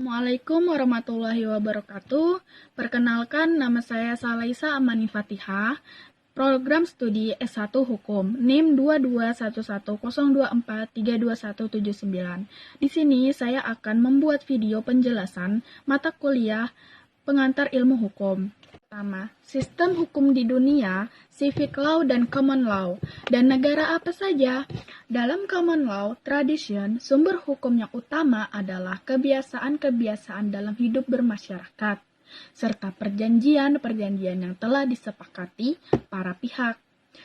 Assalamualaikum warahmatullahi wabarakatuh. Perkenalkan, nama saya Salaisa Amani Fatihah, program studi S1 Hukum, NIM 221102432179. Di sini saya akan membuat video penjelasan mata kuliah pengantar ilmu hukum. Pertama, sistem hukum di dunia, civic law dan common law, dan negara apa saja. Dalam common law, tradition, sumber hukum yang utama adalah kebiasaan-kebiasaan dalam hidup bermasyarakat, serta perjanjian-perjanjian yang telah disepakati para pihak.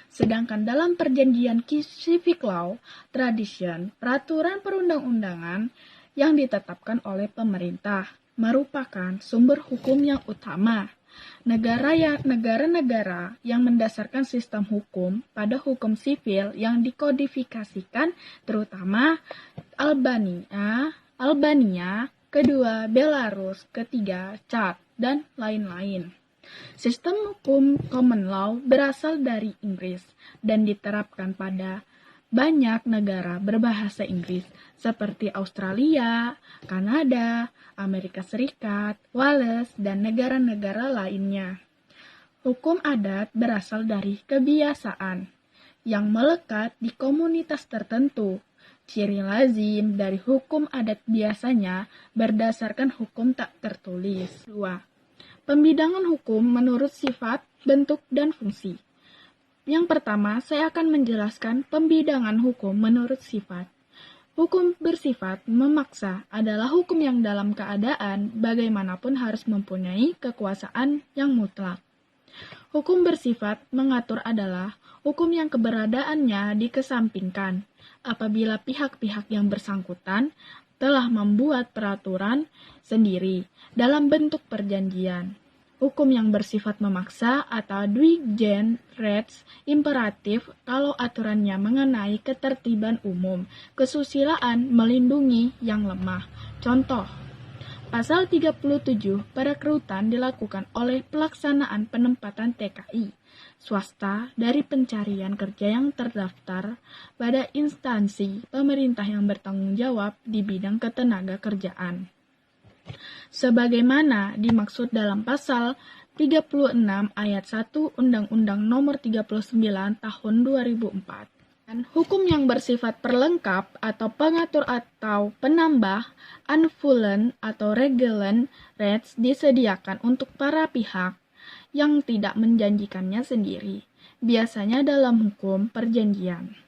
Sedangkan dalam perjanjian civic law, tradition, peraturan perundang-undangan yang ditetapkan oleh pemerintah, merupakan sumber hukum yang utama. Negara-negara yang mendasarkan sistem hukum pada hukum sipil yang dikodifikasikan, terutama Albania, kedua Belarus, ketiga Chad, dan lain-lain. Sistem hukum common law berasal dari Inggris dan diterapkan pada banyak negara berbahasa Inggris seperti Australia, Kanada, Amerika Serikat, Wales, dan negara-negara lainnya. Hukum adat berasal dari kebiasaan yang melekat di komunitas tertentu. Ciri lazim dari hukum adat biasanya berdasarkan hukum tak tertulis. 2. Pembidangan hukum menurut sifat, bentuk, dan fungsi. Yang pertama, saya akan menjelaskan pembidangan hukum menurut sifat. Hukum bersifat memaksa adalah hukum yang dalam keadaan bagaimanapun harus mempunyai kekuasaan yang mutlak. Hukum bersifat mengatur adalah hukum yang keberadaannya dikesampingkan apabila pihak-pihak yang bersangkutan telah membuat peraturan sendiri dalam bentuk perjanjian. Hukum yang bersifat memaksa atau dwiegen rechts imperatif kalau aturannya mengenai ketertiban umum, kesusilaan, melindungi yang lemah. Contoh, pasal 37 perekrutan dilakukan oleh pelaksanaan penempatan TKI swasta dari pencarian kerja yang terdaftar pada instansi pemerintah yang bertanggung jawab di bidang ketenaga kerjaan. Sebagaimana dimaksud dalam pasal 36 ayat 1 Undang-Undang Nomor 39 Tahun 2004. Dan hukum yang bersifat perlengkap atau pengatur atau penambah anvullend atau regelen rechts disediakan untuk para pihak yang tidak menjanjikannya sendiri, biasanya dalam hukum perjanjian.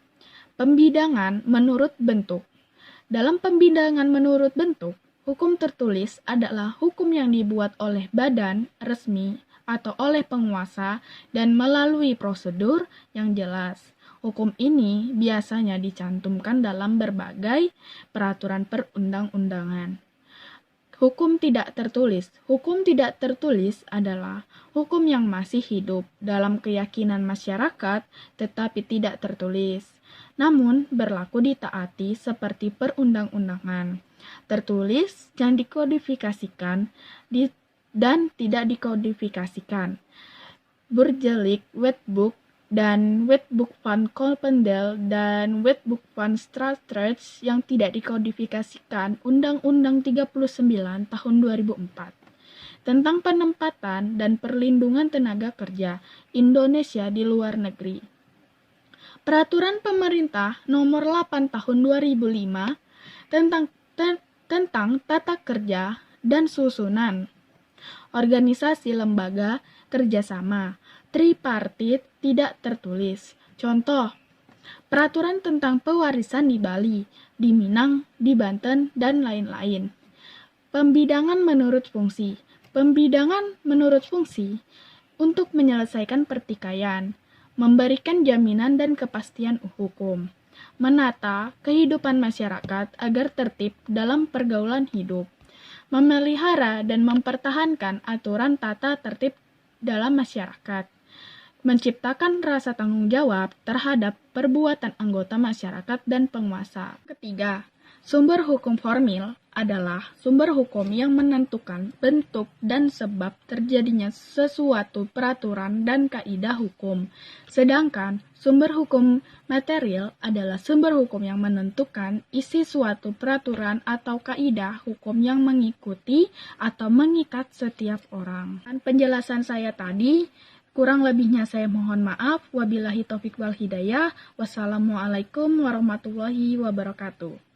Pembidangan menurut bentuk. Dalam pembidangan menurut bentuk, hukum tertulis adalah hukum yang dibuat oleh badan resmi atau oleh penguasa dan melalui prosedur yang jelas. Hukum ini biasanya dicantumkan dalam berbagai peraturan perundang-undangan. Hukum tidak tertulis. Hukum tidak tertulis adalah hukum yang masih hidup dalam keyakinan masyarakat tetapi tidak tertulis, namun berlaku ditaati seperti perundang-undangan. Tertulis yang dikodifikasikan dan tidak dikodifikasikan. Burgerlijk Wetboek dan Wetboek van Kolpendel dan Wetboek van Strafrecht yang tidak dikodifikasikan Undang-Undang 39 tahun 2004 tentang penempatan dan perlindungan tenaga kerja Indonesia di luar negeri. Peraturan Pemerintah Nomor 8 tahun 2005 tentang tata kerja dan susunan organisasi lembaga kerjasama tripartit tidak tertulis. Contoh, peraturan tentang pewarisan di Bali, di Minang, di Banten, dan lain-lain. Pembidangan menurut fungsi. Pembidangan menurut fungsi untuk menyelesaikan pertikaian, memberikan jaminan dan kepastian hukum, menata kehidupan masyarakat agar tertib dalam pergaulan hidup, memelihara dan mempertahankan aturan tata tertib dalam masyarakat, menciptakan rasa tanggung jawab terhadap perbuatan anggota masyarakat dan penguasa. Ketiga, Sumber hukum formil adalah sumber hukum yang menentukan bentuk dan sebab terjadinya sesuatu peraturan dan kaidah hukum. Sedangkan sumber hukum material adalah sumber hukum yang menentukan isi suatu peraturan atau kaidah hukum yang mengikuti atau mengikat setiap orang. Dan penjelasan saya tadi, kurang lebihnya saya mohon maaf. Wabillahi taufik wal hidayah. Wassalamualaikum warahmatullahi wabarakatuh.